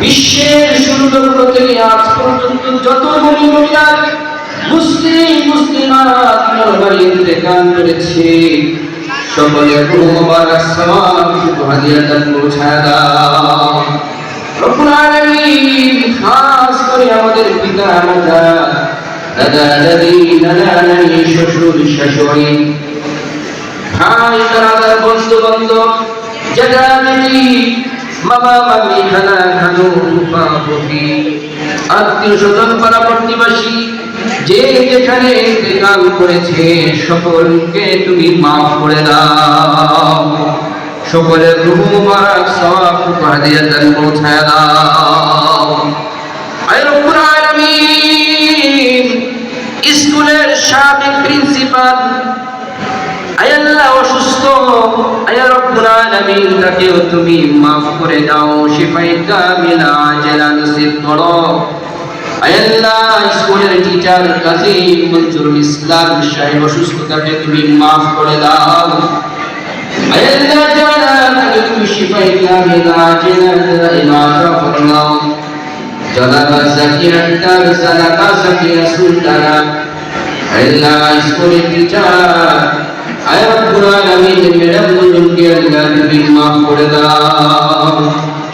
বিশ্বের শুরু থেকে আজ পর্যন্ত যত মহিলা মুসলিমাত নরনারী ইন্তেকাল করেছে, সকলের রূহ মুবারক সালাম হাদিয়াতান পৌঁছায় দাও রব্বুল আলামিন। খাস করে আমাদের পিতা মাতা, দাদা দাদি, নানা নানি, শ্বশুর শাশুড়ি, ভাই দাদা, বন্ধু বান্ধব, জ্যাঠা জেঠি, মামা মামি, খালা খালু, ফুফা ফুফি, আত্মীয় স্বজন, পাড়া প্রতিবেশী, যে যেখানে ইন্তেকাল করেছে সকলকে তুমি মাফ করে দাও, সকলের রূহ মুবারক সওয়াব হাদিয়াতান পৌঁছায় দাও। আয় রব্বুল আলামিন, স্কুলের সাবেক প্রিন্সিপাল আয় আল্লাহ অসুস্থ, আয় রব্বুল আলামিন তাকেও তুমি মাফ করে দাও, শিফায়ে কামিলা আজলা নসিব করো। আয় আল্লাহ স্কুলের টিচার কাজী মনজুরুল ইসলাম সাহেব অসুস্থতাকে তুমি মাফ করে দাও। আয় আল্লাহ জানা তাকে তুমি শিফায়ে কামিলা আজলা ইমাতা ফরমাও। জালালা জাকিয়া আক্তার, সালাকা জাকিয়া সুলতানা, আয় আল্লাহ স্কুলের টিচার আয় রব্বুল আলামিন ম্যাডাম গুলোকে আল্লাহ তুমি মাফ করে দাও,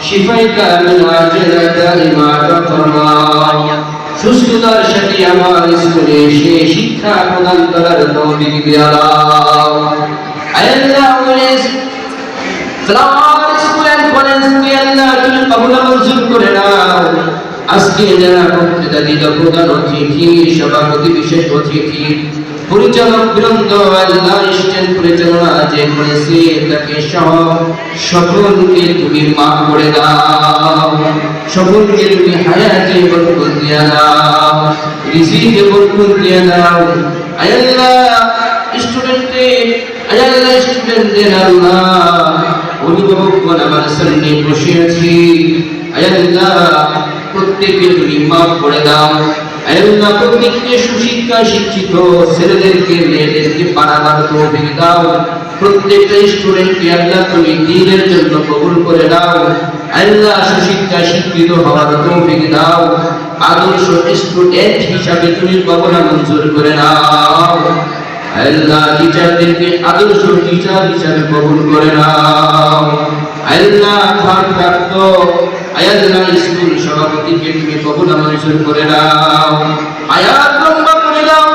শিফায়ে কামিলা আজলা দাইমাতা ফরমাও। সুস্থতার সাথে আমার স্কুলে এসে শিক্ষা প্রদান করার তৌফিক দিয়ে দাও। আয় আল্লাহ ফ্লাওয়ার স্কুল এন্ড কলেজ কে আল্লাহ তুমি কবুল মঞ্জুর করে নাও। আজকে যারা বক্তৃতা দিল, প্রধান অতিথি, সভাপতি, বিশেষ অতিথি, পরিচালক বৃন্দ, আল্লাহ স্ট্যান্ড পরিচালনা যে করেছে তাকে সহ সকলকে তুমি মাফ করে দাও, সকলকে তুমি হায়াতে বরকত দিয়ে দাও, রিজিকে বরকত দিয়ে দাও। আয় আল্লাহ স্টুডেন্টদের আল্লাহ অভিভাবকগণ আমার সামনে বসে আছি, আয় আল্লাহ প্রত্যেককে তুমি মাফ করে দাও। আয় আল্লাহ প্রত্যেককে সুশিক্ষা শিক্ষিত ছেলেদেরকে মেয়েদেরকে বানাবার তৌফিক দাও, প্রত্যেকটা স্টুডেন্টকে আল্লাহ তুমি দ্বীনের জন্য কবুল করে দাও। আল্লাহ সুশিক্ষা শিক্ষিত হওয়ার তৌফিক দাও, আদর্শ স্টুডেন্ট হিসাবে তুমি কবুল মঞ্জুর করে নাও। আল্লাহ টিচারদেরকে আদর্শ টিচার হিসাবে কবুল করে নাও। আল্লাহ ভারপ্রাপ্ত আল্লাহ স্কুল সভাপতিকে তুমি কবুল মঞ্জুর করে নাও, আয়াত লম্বা করে দাও,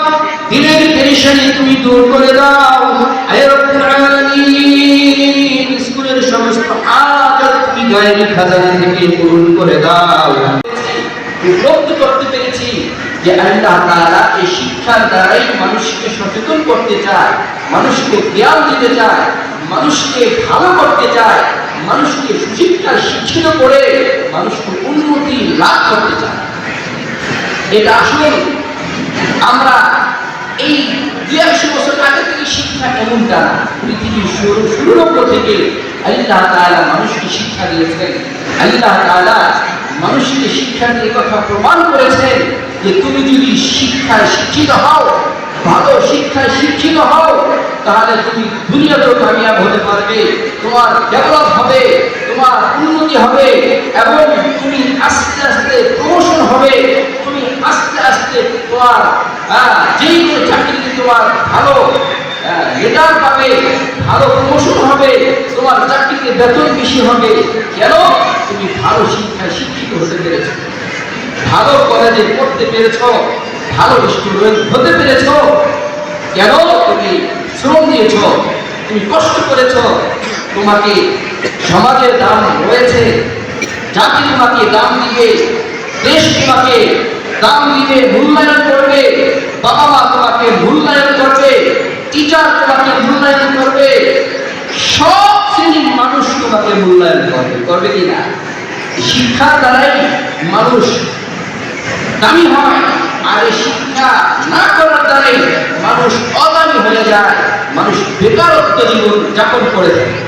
দিনের পেরেশানি তুমি দূর করে দাও। আয় রব্বুল আলামিন স্কুলের সমস্ত হাজাত তুমি গায়েবী খাজানা থেকে পূরণ করে দাও। উপলব্ধি করতে পেরেছি যে আল্লাহ তাআলা এই শিক্ষার দ্বারাই মানুষকে সচেতন করতে চায়, মানুষকে জ্ঞান দিতে চায়, মানুষকে ভালো করতে চায়, মানুষকে সুশিক্ষায় শিক্ষিত করে মানুষকে উন্নতি লাভ করতে চায়। এটা আসলে আমরা এই 200 বছর আগে থেকে শিক্ষা এমনটা না, পৃথিবীর শুরু থেকে আল্লাহ তাআলা মানুষকে শিক্ষা দিয়েছেন। আল্লাহ তাআলা মানুষকে শিক্ষা দিয়ে কথা প্রমাণ করেছেন যে তুমি যদি শিক্ষায় শিক্ষিত হও, ভালো শিক্ষায় শিক্ষিত হও, তাহলে তুমি দুনিয়াতেও কামিয়াব হতে পারবে, তোমার ডেভেলপ হবে, তোমার উন্নতি হবে, এবং তুমি আস্তে আস্তে প্রমোশন হবে, তুমি আস্তে আস্তে তোমার যেই কোনো চাকরিতে তোমার ভালো লেটার পাবে, ভালো প্রমোশন হবে, তোমার চাকরিতে বেতন বেশি হবে। কেন? তুমি ভালো শিক্ষায় শিক্ষিত হতে পেরেছ, ভালো কলেজে পড়তে পেরেছ, ভালো স্টুডেন্ট হতে পেরেছ। কেন? তুমি শ্রম দিয়েছ, তুমি কষ্ট করেছ, তোমাকে সমাজের দাম রয়েছে, জাতি তোমাকে দাম দিবে, দেশ তোমাকে দাম দিবে, মূল্যায়ন করবে, বাবা মা তোমাকে মূল্যায়ন করবে, টিচার তোমাকে মূল্যায়ন করবে, সব শ্রেণীর মানুষ তোমাকে মূল্যায়ন করবে, করবে কিনা? শিক্ষার দ্বারাই মানুষ দামি হয়, আর শিক্ষা না করার দ্বারাই মানুষ অদামি হয়ে যায়, মানুষ বেকারত্ব জীবন যাপন করে থাকে।